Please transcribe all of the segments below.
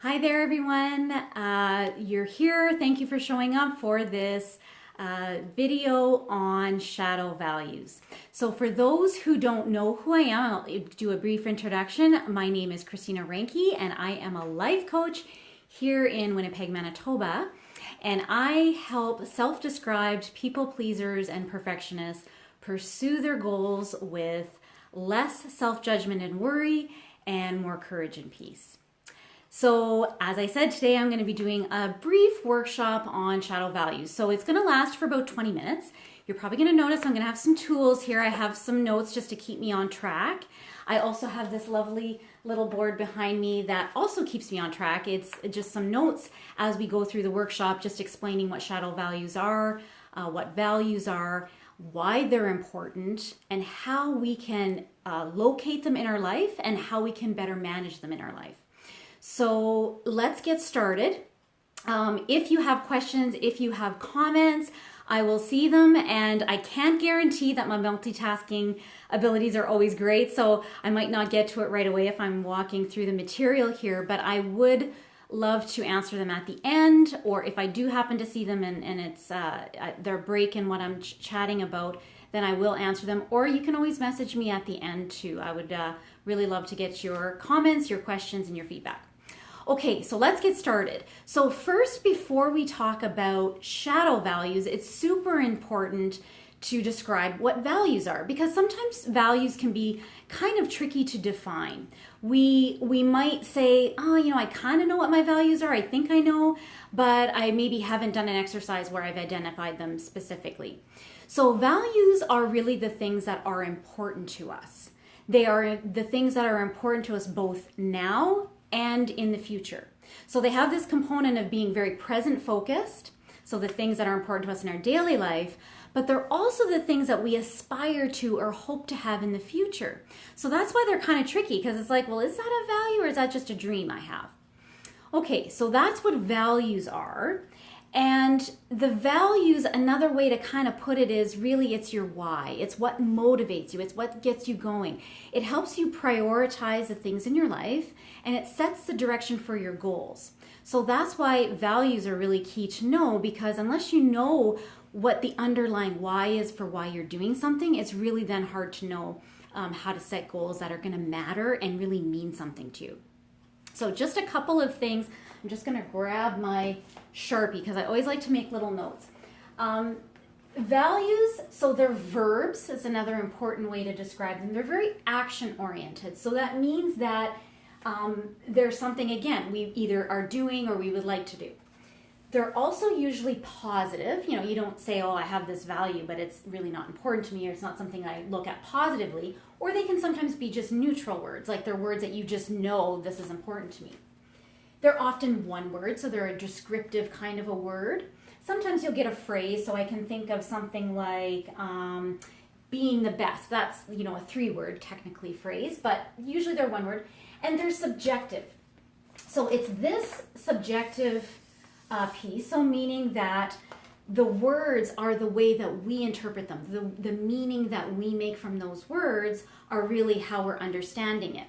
Hi there, everyone. You're here. Thank you for showing up for this video on shadow values. So for those who don't know who I am, I'll do a brief introduction. My name is Christina Ranke, and I am a life coach here in Winnipeg, Manitoba. And I help self-described people pleasers and perfectionists pursue their goals with less self-judgment and worry and more courage and peace. So as I said, today I'm going to be doing a brief workshop on shadow values. So it's going to last for about 20 minutes. You're probably going to notice I'm going to have some tools here. I have some notes just to keep me on track. I also have this lovely little board behind me that also keeps me on track. It's just some notes as we go through the workshop, just explaining what shadow values are, what values are, why they're important, and how we can locate them in our life and how we can better manage them in our life. So let's get started. If you have questions, if you have comments, I will see them, and I can't guarantee that my multitasking abilities are always great, so I might not get to it right away if I'm walking through the material here, but I would love to answer them at the end, or if I do happen to see them and it's their break in what I'm chatting about, then I will answer them, or you can always message me at the end too. I would really love to get your comments, your questions, and your feedback. Okay, so let's get started. So first, before we talk about shadow values, it's super important to describe what values are, because sometimes values can be kind of tricky to define. We might say, oh, I kind of know what my values are. I think I know, but I maybe haven't done an exercise where I've identified them specifically. So values are really the things that are important to us. They are the things that are important to us both now and in the future. So they have this component of being very present focused, so the things that are important to us in our daily life, but they're also the things that we aspire to or hope to have in the future. So that's why they're kind of tricky, because it's like, well, is that a value or is that just a dream I have? Okay, so that's what values are. And the values, another way to kind of put it is really it's your why. It's what motivates you. It's what gets you going. It helps you prioritize the things in your life, and it sets the direction for your goals. So that's why values are really key to know, because unless you know what the underlying why is for why you're doing something, it's really then hard to know how to set goals that are going to matter and really mean something to you. So just a couple of things. I'm just going to grab my Sharpie because I always like to make little notes. Values, so they're verbs, is another important way to describe them. They're very action oriented. So that means that there's something, again, we either are doing or we would like to do. They're also usually positive. You don't say, oh, I have this value, but it's really not important to me, or it's not something I look at positively. Or they can sometimes be just neutral words, like they're words that you just know this is important to me. They're often one word, so they're a descriptive kind of a word. Sometimes you'll get a phrase, so I can think of something like being the best. That's, a three-word technically phrase, but usually they're one word. And they're subjective. So it's this subjective piece, so meaning that the words are the way that we interpret them. The meaning that we make from those words are really how we're understanding it.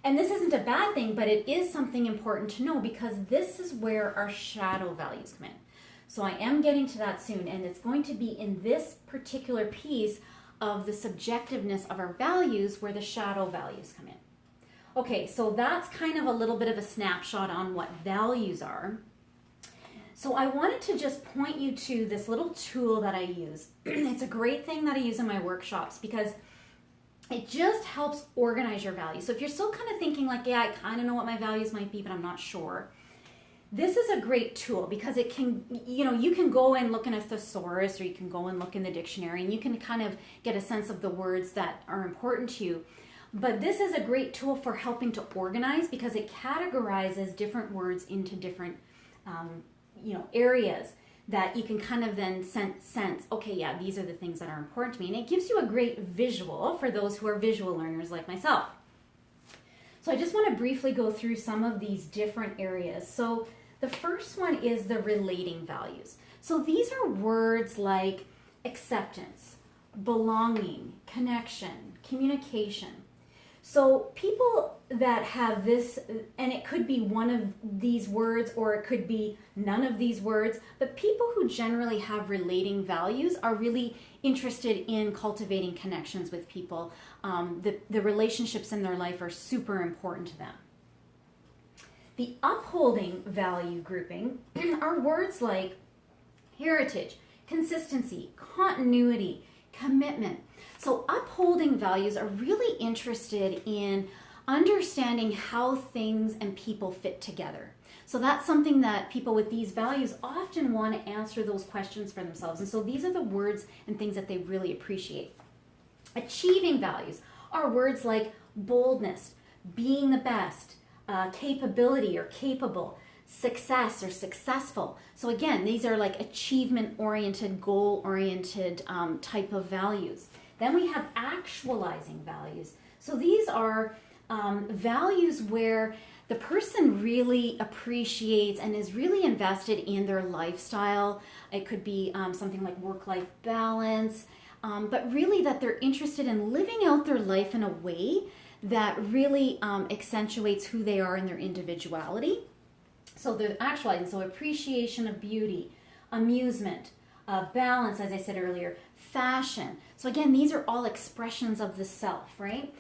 And this isn't a bad thing, but it is something important to know, because this is where our shadow values come in. So I am getting to that soon, and it's going to be in this particular piece of the subjectiveness of our values where the shadow values come in. Okay, so that's kind of a little bit of a snapshot on what values are. So I wanted to just point you to this little tool that I use. It's a great thing that I use in my workshops because it just helps organize your values. So if you're still kind of thinking like, yeah, I kind of know what my values might be, but I'm not sure, this is a great tool because it can, you can go and look in a thesaurus, or you can go and look in the dictionary, and you can kind of get a sense of the words that are important to you. But this is a great tool for helping to organize, because it categorizes different words into different areas that you can kind of then sense, okay, yeah, these are the things that are important to me. And it gives you a great visual for those who are visual learners like myself. So I just want to briefly go through some of these different areas. So the first one is the relating values. So these are words like acceptance, belonging, connection, communication. So people that have this, and it could be one of these words or it could be none of these words, but people who generally have relating values are really interested in cultivating connections with people. The relationships in their life are super important to them. The upholding value grouping are words like heritage, consistency, continuity, commitment. So upholding values are really interested in understanding how things and people fit together. So that's something that people with these values often want to answer those questions for themselves. And so these are the words and things that they really appreciate. Achieving values are words like boldness, being the best, capability or capable, success or successful. So again, these are like achievement-oriented, goal-oriented type of values. Then we have actualizing values. So these are values where the person really appreciates and is really invested in their lifestyle. It could be something like work-life balance, but really that they're interested in living out their life in a way that really accentuates who they are in their individuality. So the actualizing, so appreciation of beauty, amusement, balance, as I said earlier, fashion. So again, these are all expressions of the self, right?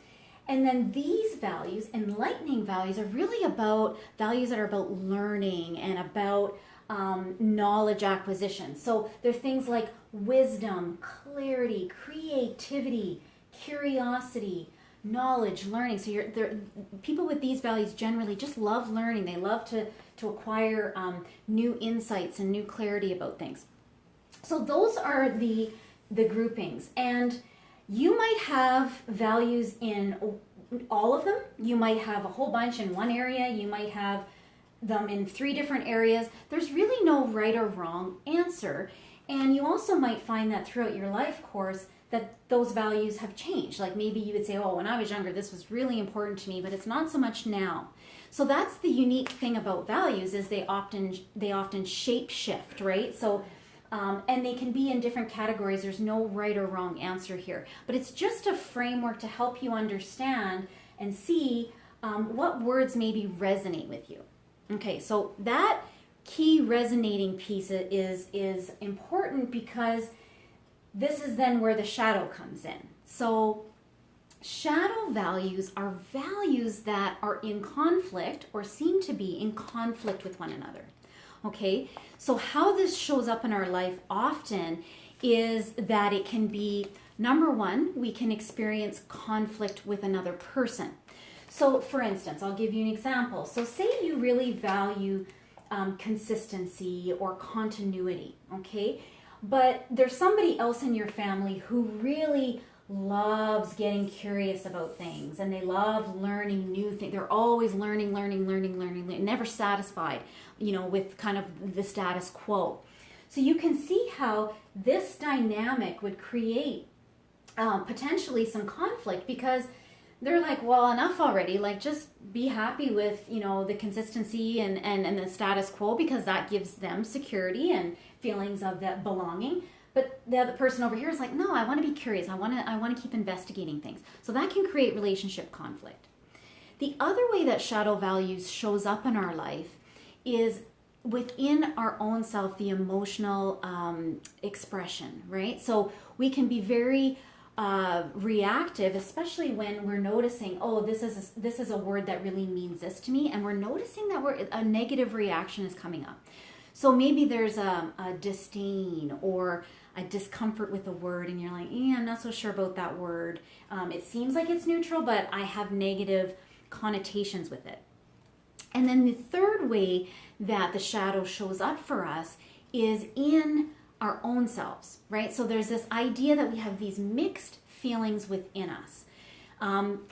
And then these values, enlightening values, are really about values that are about learning and about knowledge acquisition. So they're things like wisdom, clarity, creativity, curiosity, knowledge, learning. So people with these values generally just love learning. They love to acquire new insights and new clarity about things. So those are the groupings. And you might have values in all of them. You might have a whole bunch in one area. You might have them in 3 different areas. There's really no right or wrong answer. And you also might find that throughout your life course that those values have changed. Like maybe you would say, oh, when I was younger, this was really important to me, but it's not so much now. So that's the unique thing about values is they often shape shift, right? So and they can be in different categories. There's no right or wrong answer here. But it's just a framework to help you understand and see what words maybe resonate with you. Okay, so that key resonating piece is important because this is then where the shadow comes in. So shadow values are values that are in conflict or seem to be in conflict with one another. Okay, so how this shows up in our life often is that it can be, number one, we can experience conflict with another person. So for instance, I'll give you an example. So say you really value consistency or continuity, okay? But there's somebody else in your family who really loves getting curious about things and they love learning new things. They're always learning, never satisfied, with kind of the status quo. So you can see how this dynamic would create potentially some conflict because they're like, well, enough already. Like, just be happy with, the consistency and the status quo because that gives them security and feelings of that belonging. But the other person over here is like, no, I want to be curious. I want to keep investigating things. So that can create relationship conflict. The other way that shadow values shows up in our life is within our own self, the emotional expression, right? So we can be very reactive, especially when we're noticing, oh, this is a word that really means this to me, and we're noticing that a negative reaction is coming up. So maybe there's a disdain or a discomfort with a word, and you're like, I'm not so sure about that word. It seems like it's neutral, but I have negative connotations with it. And then the third way that the shadow shows up for us is in our own selves, right? So there's this idea that we have these mixed feelings within us.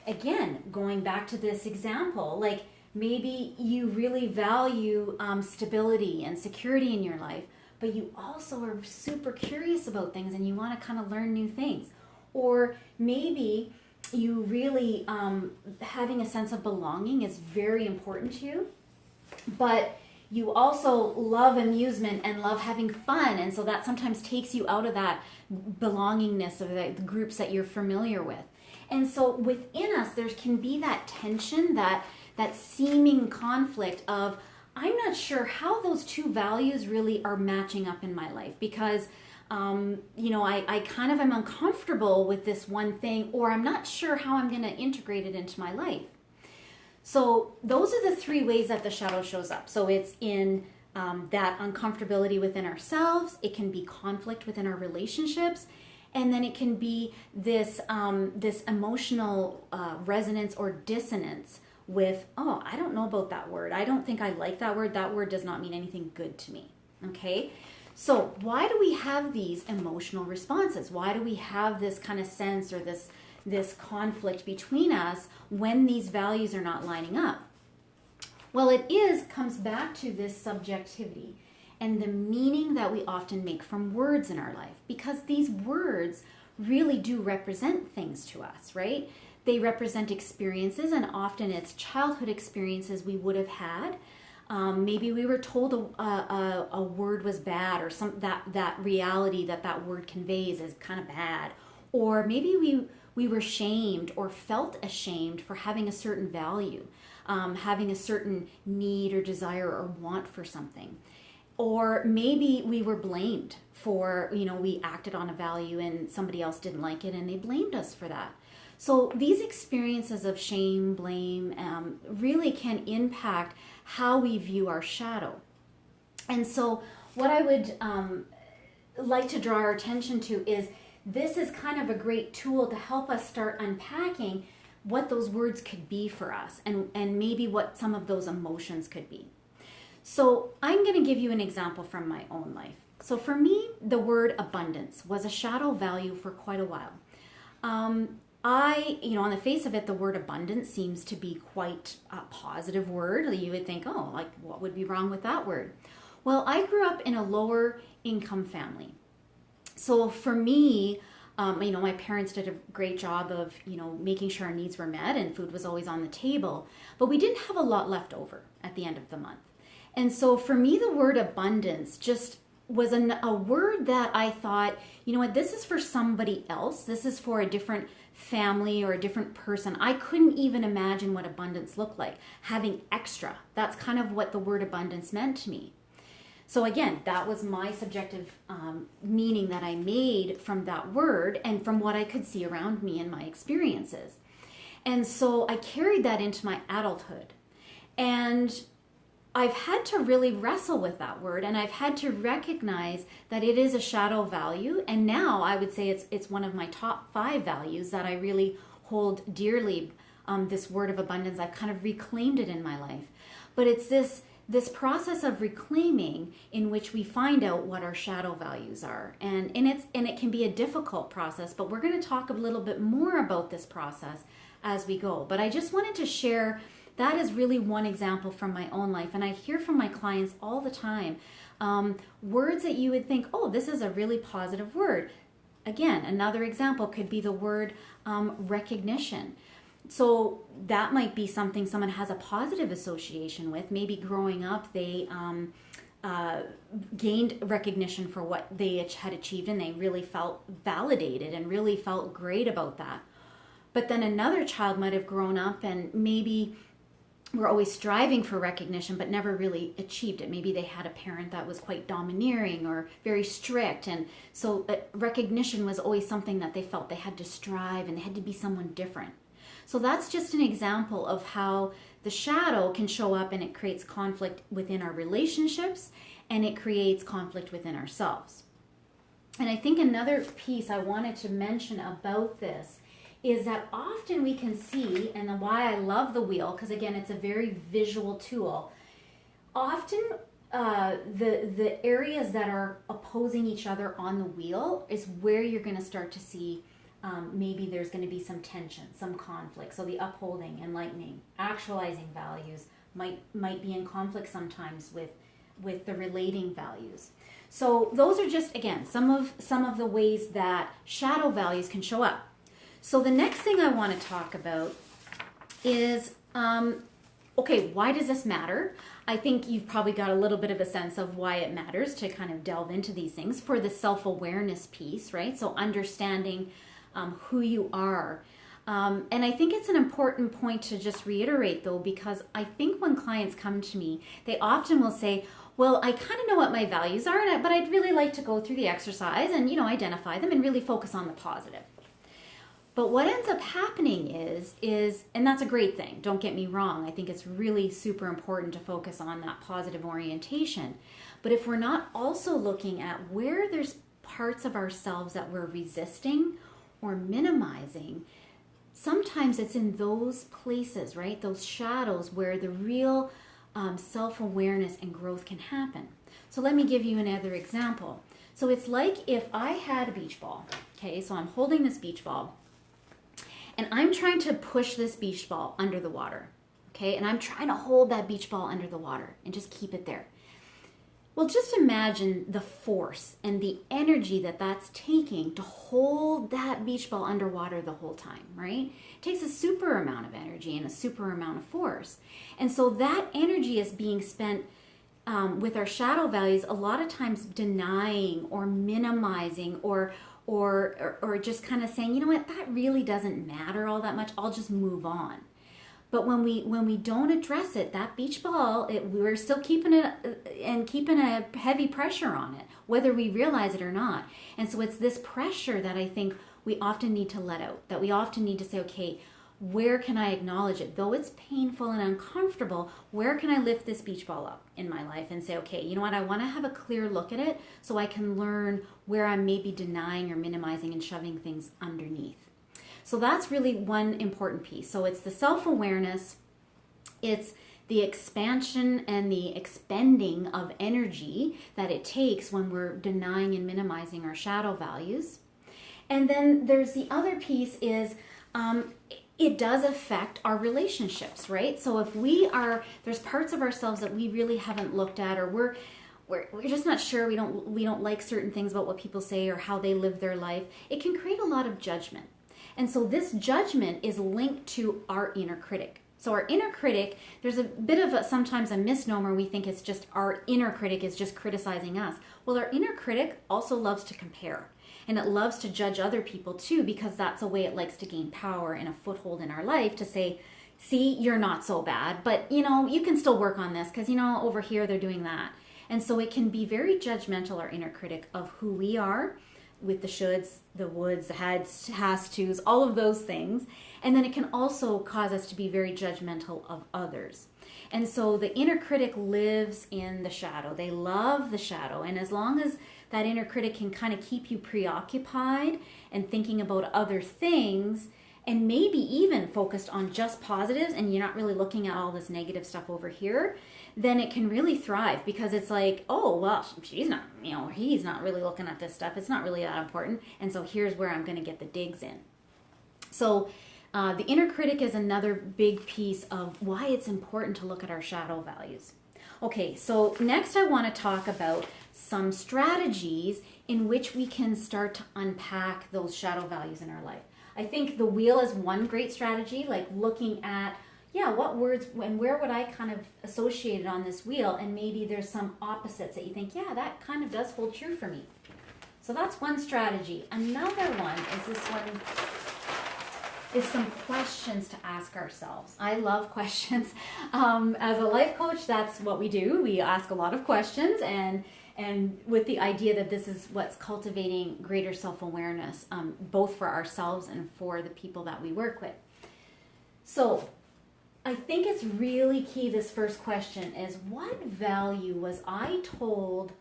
Again, going back to this example, like maybe you really value stability and security in your life, but you also are super curious about things and you want to kind of learn new things. Or maybe you really, having a sense of belonging is very important to you, but you also love amusement and love having fun, and so that sometimes takes you out of that belongingness of the groups that you're familiar with. And so within us, there can be that tension, that seeming conflict of, I'm not sure how those two values really are matching up in my life, because I kind of am uncomfortable with this one thing, or I'm not sure how I'm going to integrate it into my life. So those are the three ways that the shadow shows up. So it's in that uncomfortability within ourselves. It can be conflict within our relationships. And then it can be this emotional resonance or dissonance with, oh, I don't know about that word. I don't think I like that word. That word does not mean anything good to me. Okay? So why do we have these emotional responses? Why do we have this kind of sense or this conflict between us when these values are not lining up? Well, comes back to this subjectivity and the meaning that we often make from words in our life, because these words really do represent things to us, right? They represent experiences, and often it's childhood experiences we would have had. Maybe we were told a word was bad, or that reality that word conveys is kind of bad. Or maybe we were shamed or felt ashamed for having a certain value, having a certain need or desire or want for something. Or maybe we were blamed for, we acted on a value and somebody else didn't like it and they blamed us for that. So these experiences of shame, blame, really can impact how we view our shadow. And so what I would like to draw our attention to is, this is kind of a great tool to help us start unpacking what those words could be for us, and maybe what some of those emotions could be. So I'm going to give you an example from my own life. So for me, the word abundance was a shadow value for quite a while. On the face of it, the word abundance seems to be quite a positive word. You would think, oh, like, what would be wrong with that word? Well, I grew up in a lower income family. So for me, my parents did a great job of, making sure our needs were met and food was always on the table, but we didn't have a lot left over at the end of the month. And so for me, the word abundance just was a word that I thought, this is for somebody else. This is for a different family or a different person. I couldn't even imagine what abundance looked like. Having extra, that's kind of what the word abundance meant to me. So again, that was my subjective meaning that I made from that word and from what I could see around me and my experiences. And so I carried that into my adulthood. And I've had to really wrestle with that word, and I've had to recognize that it is a shadow value. And now I would say it's one of my top 5 values that I really hold dearly. This word of abundance, I've kind of reclaimed it in my life. But it's this process of reclaiming in which we find out what our shadow values are. And it can be a difficult process, but we're going to talk a little bit more about this process as we go. But I just wanted to share, that is really one example from my own life. And I hear from my clients all the time, words that you would think, oh, this is a really positive word. Again, another example could be the word recognition. So that might be something someone has a positive association with. Maybe growing up, they gained recognition for what they had achieved, and they really felt validated and really felt great about that. But then another child might have grown up and maybe were always striving for recognition but never really achieved it. Maybe they had a parent that was quite domineering or very strict, and so recognition was always something that they felt they had to strive and they had to be someone different. So that's just an example of how the shadow can show up, and it creates conflict within our relationships, and it creates conflict within ourselves. And I think another piece I wanted to mention about this is that often we can see, and why I love the wheel, because again, it's a very visual tool. Often the areas that are opposing each other on the wheel is where you're going to start to see maybe there's going to be some tension, some conflict. So the upholding, enlightening, actualizing values might be in conflict sometimes with the relating values. So those are just, again, some of the ways that shadow values can show up. So the next thing I want to talk about is, okay, why does this matter? I think you've probably got a little bit of a sense of why it matters to kind of delve into these things for the self-awareness piece, right? So understanding who you are. And I think it's an important point to just reiterate though, because I think when clients come to me, they often will say, well, I kind of know what my values are, but I'd really like to go through the exercise and, identify them and really focus on the positive. But what ends up happening is, and that's a great thing, don't get me wrong, I think it's really super important to focus on that positive orientation. But if we're not also looking at where there's parts of ourselves that we're resisting or minimizing, sometimes it's in those places, right? Those shadows where the real self-awareness and growth can happen. So let me give you another example. So it's like if I had a beach ball, okay? So I'm holding this beach ball and I'm trying to push this beach ball under the water, okay? And I'm trying to hold that beach ball under the water and just keep it there. Well, just imagine the force and the energy that that's taking to hold that beach ball underwater the whole time, right? It takes a super amount of energy and a super amount of force. And so that energy is being spent with our shadow values, a lot of times denying or minimizing or just kind of saying, you know what, that really doesn't matter all that much. I'll just move on. But when we don't address it, that beach ball, we're still keeping it and keeping a heavy pressure on it, whether we realize it or not. And so it's this pressure that I think we often need to let out, that we often need to say, okay, where can I acknowledge it? Though it's painful and uncomfortable, where can I lift this beach ball up in my life and say, okay, you know what, I want to have a clear look at it so I can learn where I'm maybe denying or minimizing and shoving things underneath. So that's really one important piece. So it's the self-awareness, it's the expansion and the expending of energy that it takes when we're denying and minimizing our shadow values. And then there's the other piece is it does affect our relationships, right? So if there's parts of ourselves that we really haven't looked at, or we're just not sure, we don't like certain things about what people say or how they live their life, it can create a lot of judgment. And so this judgment is linked to our inner critic. So our inner critic, there's a bit of sometimes a misnomer. We think it's just our inner critic is just criticizing us. Well, our inner critic also loves to compare. And it loves to judge other people too, because that's a way it likes to gain power and a foothold in our life to say, see, you're not so bad, but you can still work on this because over here they're doing that. And so it can be very judgmental, our inner critic, of who we are, with the shoulds, the woulds, the has tos, all of those things. And then it can also cause us to be very judgmental of others. And so the inner critic lives in the shadow. They love the shadow. And as long as that inner critic can kind of keep you preoccupied and thinking about other things, and maybe even focused on just positives, and you're not really looking at all this negative stuff over here, then it can really thrive, because it's like, oh, well, she's not, he's not really looking at this stuff. It's not really that important. And so here's where I'm going to get the digs in. So the inner critic is another big piece of why it's important to look at our shadow values. Okay, so next I want to talk about some strategies in which we can start to unpack those shadow values in our life. I think the wheel is one great strategy, like looking at, what words and where would I kind of associate it on this wheel, and maybe there's some opposites that you think, that kind of does hold true for me. So that's one strategy. Another one is some questions to ask ourselves. I love questions. As a life coach, that's what we do. We ask a lot of questions, and with the idea that this is what's cultivating greater self-awareness, both for ourselves and for the people that we work with. So I think it's really key, this first question is, what value was I told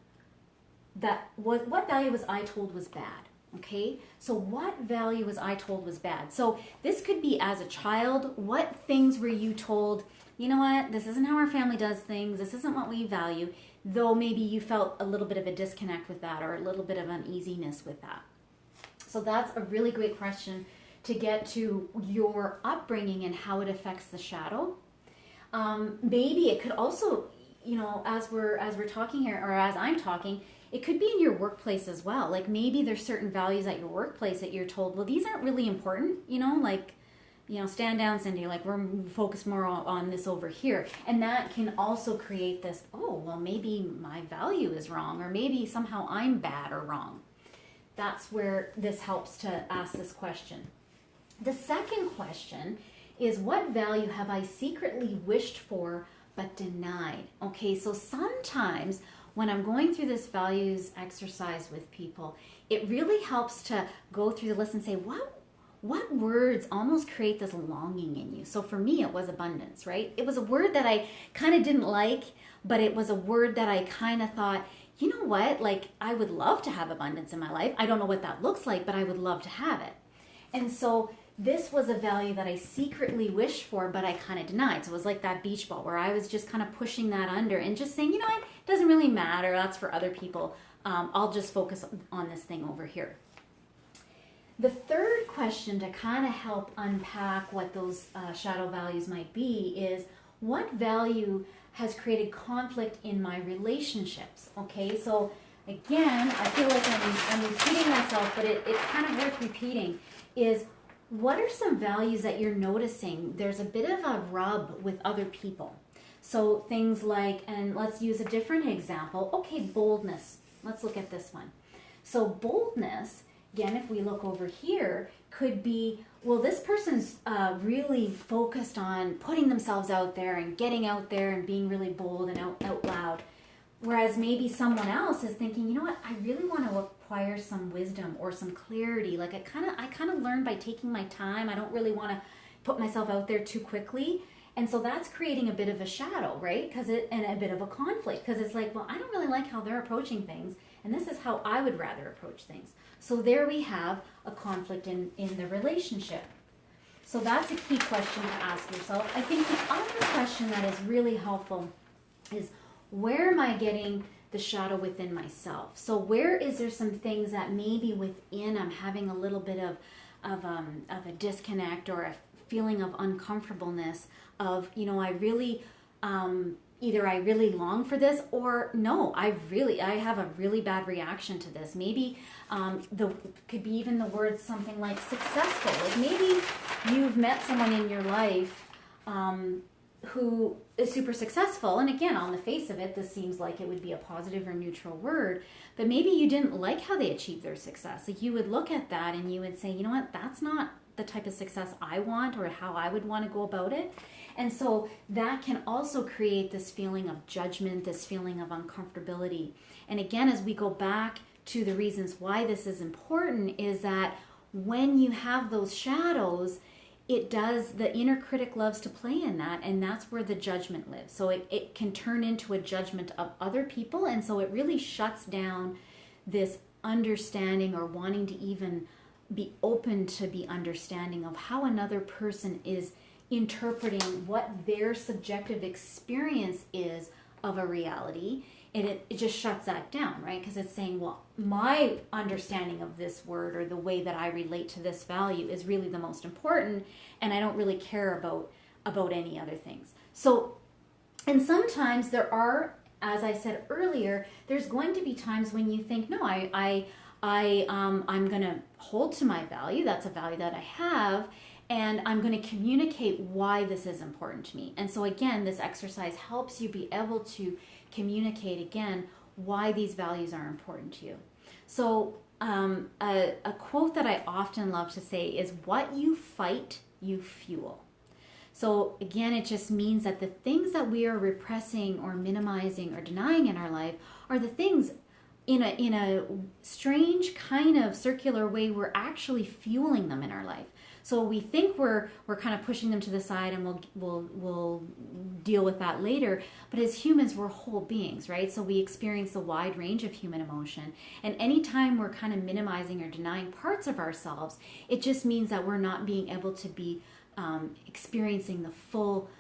was bad? Okay, so what value was I told was bad? So this could be as a child. What things were you told, you know what, this isn't how our family does things, this isn't what we value, though maybe you felt a little bit of a disconnect with that or a little bit of uneasiness with that. So that's a really great question to get to your upbringing and how it affects the shadow. Maybe it could also, as we're talking here, or as I'm talking, it could be in your workplace as well. Like maybe there's certain values at your workplace that you're told, well, these aren't really important, stand down, Cindy, like we're focused more on this over here. And that can also create this, oh, well, maybe my value is wrong, or maybe somehow I'm bad or wrong. That's where this helps to ask this question. The second question is, what value have I secretly wished for but denied? Okay, so sometimes when I'm going through this values exercise with people, it really helps to go through the list and say, what words almost create this longing in you? So for me, it was abundance, right? It was a word that I kind of didn't like, but it was a word that I kind of thought, you know what, like I would love to have abundance in my life. I don't know what that looks like, but I would love to have it. And so this was a value that I secretly wished for, but I kind of denied. So it was like that beach ball where I was just kind of pushing that under and just saying, you know, it doesn't really matter. That's for other people. I'll just focus on this thing over here. The third question to kind of help unpack what those shadow values might be is, what value has created conflict in my relationships? Okay, so again, I feel like I'm repeating myself, but it's kind of worth repeating, is what are some values that you're noticing there's a bit of a rub with other people? So things like, and let's use a different example. Okay, boldness. Let's look at this one. So boldness, again, if we look over here, could be, well, this person's really focused on putting themselves out there and getting out there and being really bold and out loud. Whereas maybe someone else is thinking, you know what, I really want to acquire some wisdom or some clarity. Like I kind of learn by taking my time. I don't really want to put myself out there too quickly. And so that's creating a bit of a shadow, right? And a bit of a conflict, because it's like, well, I don't really like how they're approaching things, and this is how I would rather approach things. So there we have a conflict in the relationship. So that's a key question to ask yourself. I think the other question that is really helpful is, where am I getting the shadow within myself? So where is there some things that maybe within I'm having a little bit of a disconnect or a feeling of uncomfortableness of, you know, I really, either I really long for this, or no, I have a really bad reaction to this. Maybe could be even the word something like successful. Like maybe you've met someone in your life who is super successful, and again, on the face of it, this seems like it would be a positive or neutral word, but maybe you didn't like how they achieved their success. Like you would look at that and you would say, you know what, that's not the type of success I want or how I would want to go about it. And so that can also create this feeling of judgment, this feeling of uncomfortability. And again, as we go back to the reasons why this is important, is that when you have those shadows, the inner critic loves to play in that, and that's where the judgment lives. So it can turn into a judgment of other people, and so it really shuts down this understanding or wanting to even be open to be understanding of how another person is interpreting what their subjective experience is of a reality. And it just shuts that down, right? Because it's saying, well, my understanding of this word or the way that I relate to this value is really the most important, and I don't really care about any other things. So, and sometimes there are, as I said earlier, there's going to be times when you think, no, I'm going to hold to my value. That's a value that I have, and I'm going to communicate why this is important to me. And so again, this exercise helps you be able to communicate again why these values are important to you. So a quote that I often love to say is, what you fight, you fuel. So again, it just means that the things that we are repressing or minimizing or denying in our life are the things in a strange kind of circular way we're actually fueling them in our life. So we think we're kind of pushing them to the side, and we'll deal with that later. But as humans, we're whole beings, right? So we experience a wide range of human emotion. And anytime we're kind of minimizing or denying parts of ourselves, it just means that we're not being able to be experiencing the full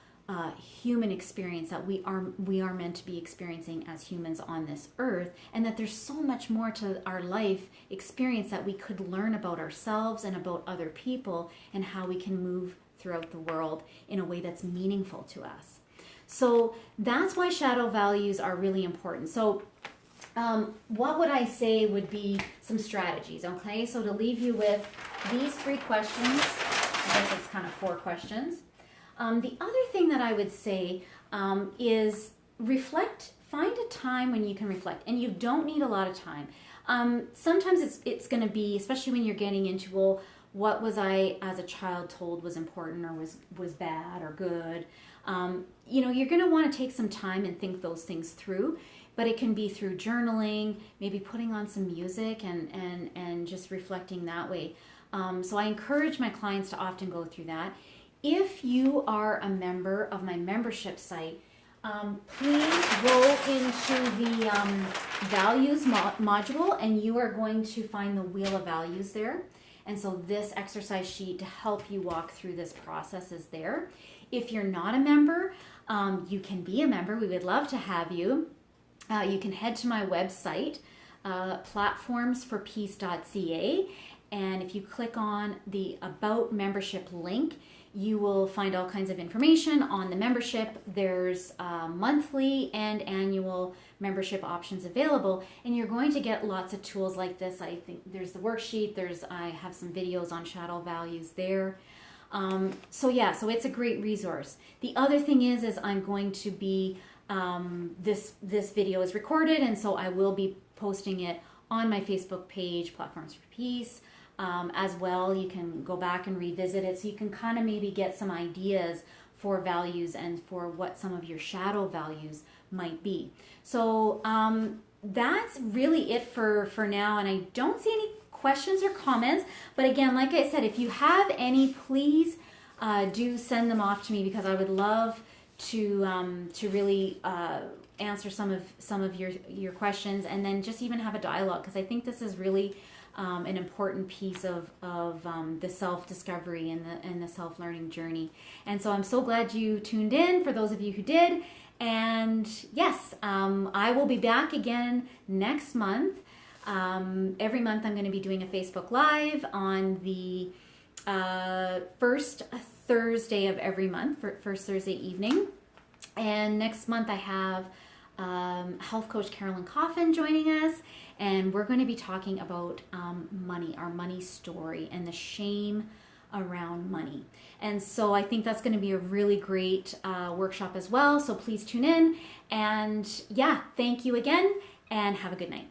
human experience that we are meant to be experiencing as humans on this earth, and that there's so much more to our life experience that we could learn about ourselves and about other people, and how we can move throughout the world in a way that's meaningful to us. So that's why shadow values are really important. So what would I say would be some strategies? Okay, so to leave you with these 3 questions, I guess it's kind of 4 questions. The other thing that I would say is reflect. Find a time when you can reflect, and you don't need a lot of time. Sometimes it's going to be, especially when you're getting into, well, what was I as a child told was important or was bad or good. You know, you're going to want to take some time and think those things through, but it can be through journaling, maybe putting on some music and just reflecting that way. So I encourage my clients to often go through that. If you are a member of my membership site, please go into the values module, and you are going to find the wheel of values there. And so this exercise sheet to help you walk through this process is there. If you're not a member, you can be a member. We would love to have you. You can head to my website, platformsforpeace.ca, and if you click on the About Membership link, you will find all kinds of information on the membership. There's monthly and annual membership options available, and you're going to get lots of tools like this. I think there's the worksheet, I have some videos on shadow values there. So it's a great resource. The other thing is I'm going to be, this video is recorded, and so I will be posting it on my Facebook page, Platforms for Peace. As well, you can go back and revisit it, so you can kind of maybe get some ideas for values and for what some of your shadow values might be. So that's really it for now, and I don't see any questions or comments. But again, like I said, if you have any, please do send them off to me, because I would love to really answer some of your questions, and then just even have a dialogue, because I think this is really an important piece of the self-discovery and the self-learning journey. And so I'm so glad you tuned in, for those of you who did. And yes, I will be back again next month. Every month I'm going to be doing a Facebook Live on the first Thursday of every month, first Thursday evening. And next month I have health coach Carolyn Coffin joining us, and we're going to be talking about money, our money story, and the shame around money. And so I think that's going to be a really great workshop as well. So please tune in, and thank you again, and have a good night.